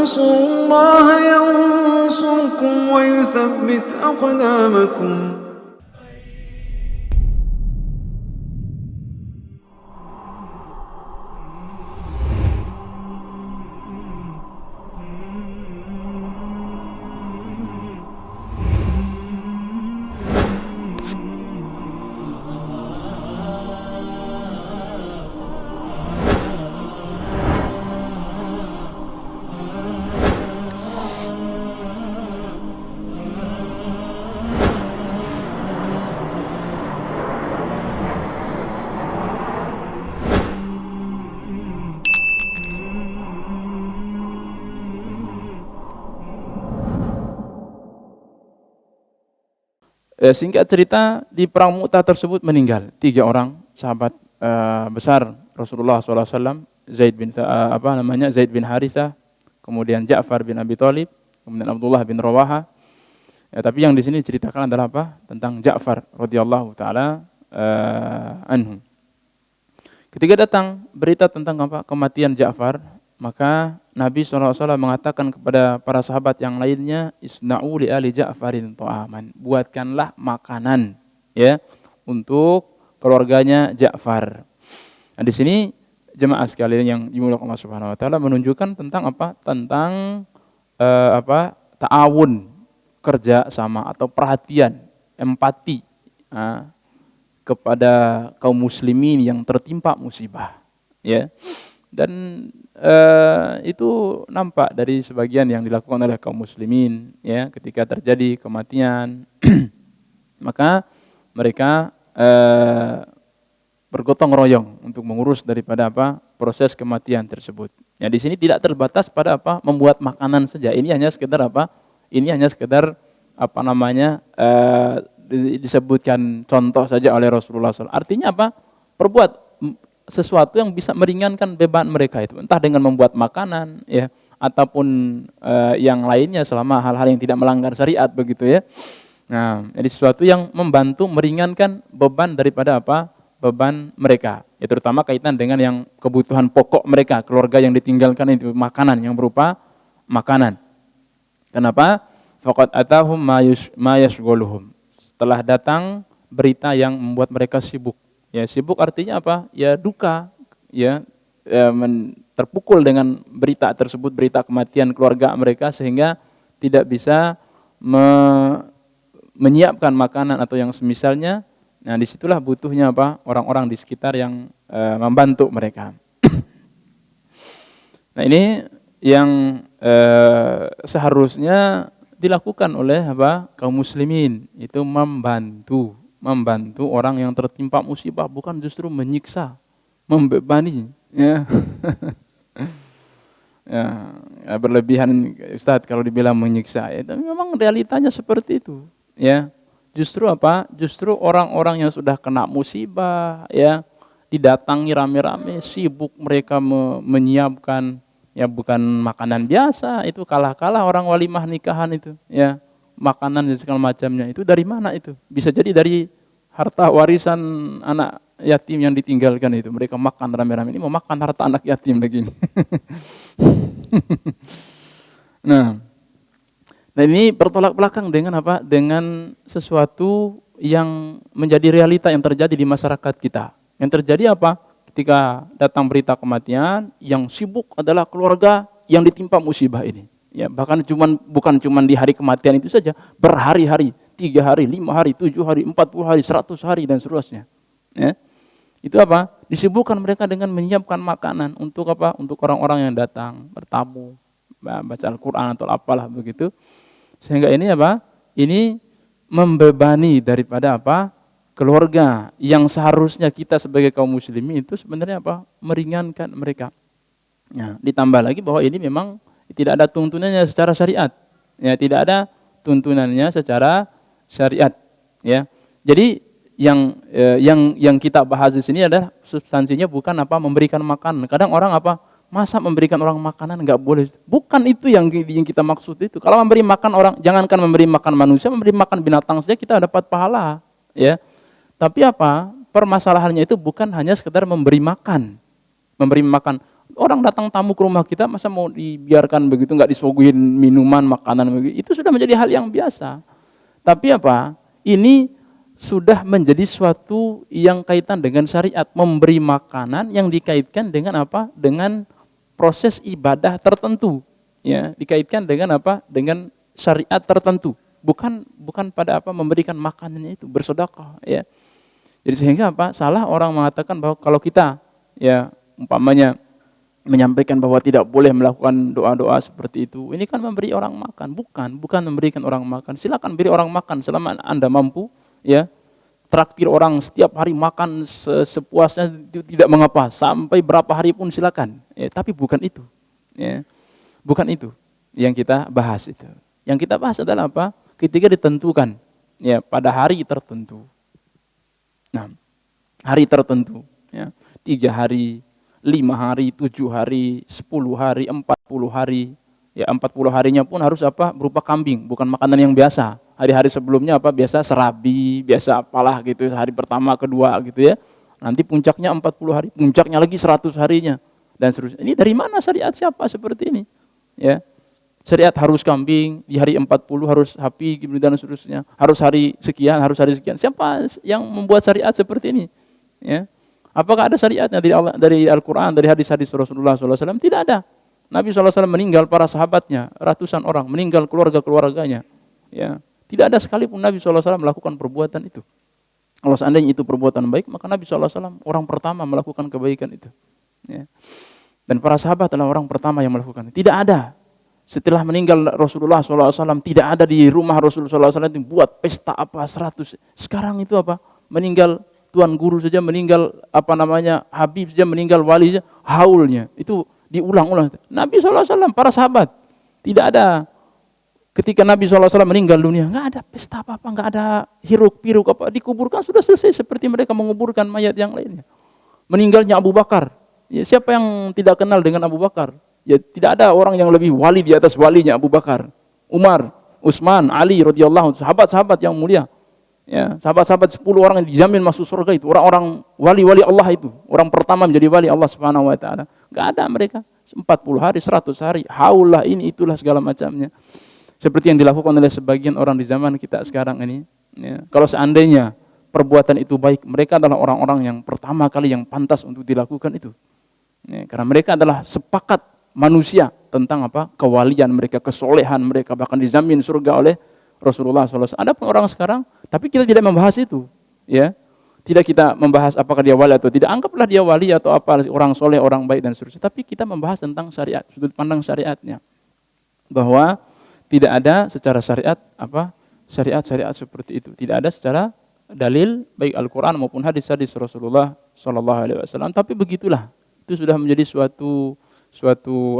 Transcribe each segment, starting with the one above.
تنصروا الله ينصركم ويثبت أقدامكم. Singkat cerita, di perang Mu'tah tersebut meninggal 3 orang sahabat besar Rasulullah SAW, Zaid bin Harithah, kemudian Ja'far bin Abi Thalib, kemudian Abdullah bin Rawaha. Tapi yang di sini diceritakan adalah apa? Tentang Ja'far radhiyallahu taala anhu. Ketika datang berita tentang apa? Kematian Ja'far, maka Nabi SAW mengatakan kepada para sahabat yang lainnya, isna'u li ali Ja'farin ta'aman, buatkanlah makanan ya untuk keluarganya Ja'far. Nah, di sini jemaah sekalian yang dimuliakan Allah Subhanahu wa taala menunjukkan tentang apa? Tentang ta'awun, kerja sama atau perhatian, empati kepada kaum muslimin yang tertimpa musibah ya. Dan itu nampak dari sebagian yang dilakukan oleh kaum muslimin ya, ketika terjadi kematian maka mereka bergotong royong untuk mengurus daripada apa? Proses kematian tersebut. Ya, di sini tidak terbatas pada apa? Membuat makanan saja. Ini hanya sekedar apa? Ini hanya sekedar disebutkan contoh saja oleh Rasulullah SAW. Artinya apa? Perbuat sesuatu yang bisa meringankan beban mereka itu, entah dengan membuat makanan ya, ataupun yang lainnya selama hal-hal yang tidak melanggar syariat begitu ya. Nah, jadi sesuatu yang membantu meringankan beban daripada apa? Beban mereka. Ya, terutama kaitan dengan yang kebutuhan pokok mereka, keluarga yang ditinggalkan itu, makanan yang berupa makanan. Kenapa? Faqad atahum ma yashghuluhum. Setelah datang berita yang membuat mereka sibuk. Ya, sibuk artinya apa? Ya duka, ya, terpukul dengan berita tersebut, berita kematian keluarga mereka, sehingga tidak bisa menyiapkan makanan atau yang semisalnya. Nah, disitulah butuhnya apa? Orang-orang di sekitar yang membantu mereka. Nah, ini yang seharusnya dilakukan oleh apa? Kaum muslimin, itu membantu orang yang tertimpa musibah, bukan justru menyiksa, membebani ya. Ya, berlebihan Ustaz kalau dibilang menyiksa ya, tapi memang realitanya seperti itu ya. Justru apa? Justru orang-orang yang sudah kena musibah ya, didatangi rame-rame, sibuk mereka menyiapkan ya, bukan makanan biasa, itu kalah-kalah orang walimah nikahan itu ya. Makanan dan segala macamnya itu dari mana itu? Bisa jadi dari harta warisan anak yatim yang ditinggalkan itu. Mereka makan rame-rame, ini mau makan harta anak yatim begini. Nah, dan ini bertolak belakang dengan apa? Dengan sesuatu yang menjadi realita yang terjadi di masyarakat kita. Yang terjadi apa? Ketika datang berita kematian, yang sibuk adalah keluarga yang ditimpa musibah ini. Ya, bahkan bukan cuman di hari kematian itu saja, berhari-hari, 3 hari, 5 hari, 7 hari, 40 hari, 100 hari dan seterusnya. Ya. Itu apa? Disibukkan mereka dengan menyiapkan makanan untuk apa? Untuk orang-orang yang datang bertamu, baca Al-Qur'an atau apalah begitu. Sehingga ini apa? Ini membebani daripada apa? Keluarga yang seharusnya kita sebagai kaum muslimin itu sebenarnya apa? Meringankan mereka. Nah, ditambah lagi bahwa ini memang tidak ada tuntunannya secara syariat. Ya, tidak ada tuntunannya secara syariat, ya. Jadi yang kita bahas di sini adalah substansinya bukan apa memberikan makan. Kadang orang apa? Masa memberikan orang makanan enggak boleh. Bukan itu yang kita maksud itu. Kalau memberi makan orang, jangankan memberi makan manusia, memberi makan binatang saja kita dapat pahala, ya. Tapi apa? Permasalahannya itu bukan hanya sekedar memberi makan. Memberi makan Orang datang tamu ke rumah kita, masa mau dibiarkan begitu, nggak disuguhin minuman, makanan begitu? Itu sudah menjadi hal yang biasa. Tapi apa? Ini sudah menjadi suatu yang kaitan dengan syariat, memberi makanan yang dikaitkan dengan apa? Dengan proses ibadah tertentu, ya, dikaitkan dengan apa? Dengan syariat tertentu, bukan pada apa? Memberikan makanannya itu bersedekah, ya. Jadi sehingga apa? Salah orang mengatakan bahwa kalau kita, ya, umpamanya menyampaikan bahwa tidak boleh melakukan doa-doa seperti itu, ini kan memberi orang makan, bukan memberikan orang makan. Silakan beri orang makan selama Anda mampu, ya. Traktir orang setiap hari makan sepuasnya itu tidak mengapa, sampai berapa hari pun silakan, ya, tapi bukan itu, ya. Bukan itu yang kita bahas itu. Yang kita bahas adalah apa? Ketika ditentukan, ya, pada hari tertentu. Nah, hari tertentu, ya, 3 hari, 5 hari, 7 hari, 10 hari, 40 hari. Ya, 40 harinya pun harus apa? Berupa kambing, bukan makanan yang biasa. Hari-hari sebelumnya apa? Biasa serabi, biasa apalah gitu, hari pertama, kedua gitu, ya. Nanti puncaknya 40 hari, puncaknya lagi 100 harinya dan seterusnya. Ini dari mana syariat siapa seperti ini? Ya. Syariat harus kambing, di hari 40 harus sapi dan seterusnya. Harus hari sekian, harus hari sekian. Siapa yang membuat syariat seperti ini? Ya. Apakah ada syariatnya dari Al-Quran, dari hadis-hadis Rasulullah SAW? Tidak ada. Nabi SAW meninggal, para sahabatnya, ratusan orang, meninggal keluarga-keluarganya. Ya. Tidak ada sekalipun Nabi SAW melakukan perbuatan itu. Kalau seandainya itu perbuatan baik, maka Nabi SAW orang pertama melakukan kebaikan itu. Ya. Dan para sahabat adalah orang pertama yang melakukan itu. Tidak ada. Setelah meninggal Rasulullah SAW, tidak ada di rumah Rasulullah SAW itu buat pesta apa 100. Sekarang itu apa? Meninggal tuan guru saja, meninggal apa namanya Habib saja, meninggal wali saja, haulnya itu diulang-ulang. Nabi SAW, para sahabat, tidak ada ketika Nabi SAW meninggal dunia, nggak ada pesta apa-apa, nggak ada hiruk-piruk apa, dikuburkan sudah selesai seperti mereka menguburkan mayat yang lainnya. Meninggalnya Abu Bakar, ya, siapa yang tidak kenal dengan Abu Bakar? Ya, tidak ada orang yang lebih wali di atas walinya Abu Bakar, Umar, Utsman, Ali radhiyallahu, sahabat-sahabat yang mulia. Ya, sahabat-sahabat 10 orang yang dijamin masuk surga itu, orang-orang wali-wali Allah itu, orang pertama menjadi wali Allah Subhanahu wa taala. Enggak ada mereka. 40 hari, 100 hari, haulah ini itulah segala macamnya. Seperti yang dilakukan oleh sebagian orang di zaman kita sekarang ini. Ya. Kalau seandainya perbuatan itu baik, mereka adalah orang-orang yang pertama kali yang pantas untuk dilakukan itu. Ya, karena mereka adalah sepakat manusia tentang apa? Kewalian mereka, kesolehan mereka, bahkan dijamin surga oleh Rasulullah SAW. Ada pun orang sekarang, tapi kita tidak membahas itu, ya. Tidak kita membahas apakah dia wali atau tidak. Anggaplah dia wali atau apa, orang soleh, orang baik dan seterusnya. Tapi kita membahas tentang syariat, sudut pandang syariatnya, bahwa tidak ada secara syariat apa syariat seperti itu. Tidak ada secara dalil baik Al-Quran maupun hadis-hadis Rasulullah SAW. Tapi begitulah, itu sudah menjadi suatu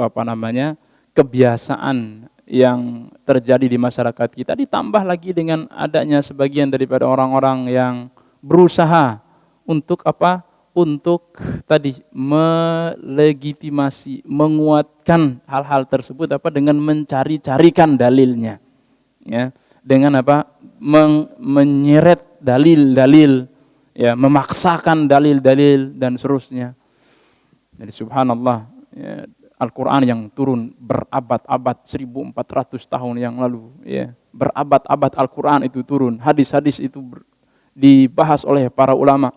apa namanya kebiasaan yang terjadi di masyarakat kita, ditambah lagi dengan adanya sebagian daripada orang-orang yang berusaha untuk apa? Untuk tadi melegitimasi, menguatkan hal-hal tersebut apa? Dengan mencari-carikan dalilnya, ya, dengan apa? Menyeret dalil-dalil, ya, memaksakan dalil-dalil dan seterusnya. Jadi subhanallah, ya, Al-Quran yang turun berabad-abad, 1400 tahun yang lalu, ya, berabad-abad Al-Quran itu turun, hadis-hadis itu dibahas oleh para ulama.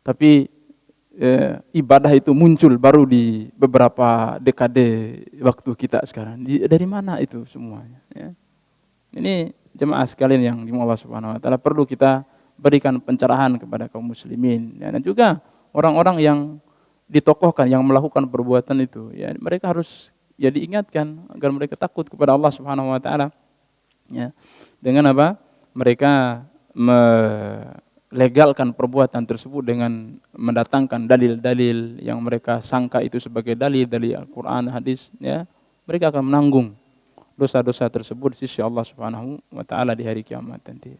Tapi ibadah itu muncul baru di beberapa dekade waktu kita sekarang. Dari mana itu semuanya? Ya. Ini jemaah sekalian yang dimuliakan Allah Subhanahu Wa Taala, perlu kita berikan pencerahan kepada kaum muslimin, ya, dan juga orang-orang yang ditokohkan yang melakukan perbuatan itu, ya, mereka harus ya diingatkan agar mereka takut kepada Allah Subhanahu Wa Taala. Ya. Dengan apa? Mereka melegalkan perbuatan tersebut dengan mendatangkan dalil-dalil yang mereka sangka itu sebagai dalil dari Al-Quran, hadis, ya, mereka akan menanggung dosa-dosa tersebut di sisi Allah Subhanahu wa taala di hari kiamat nanti.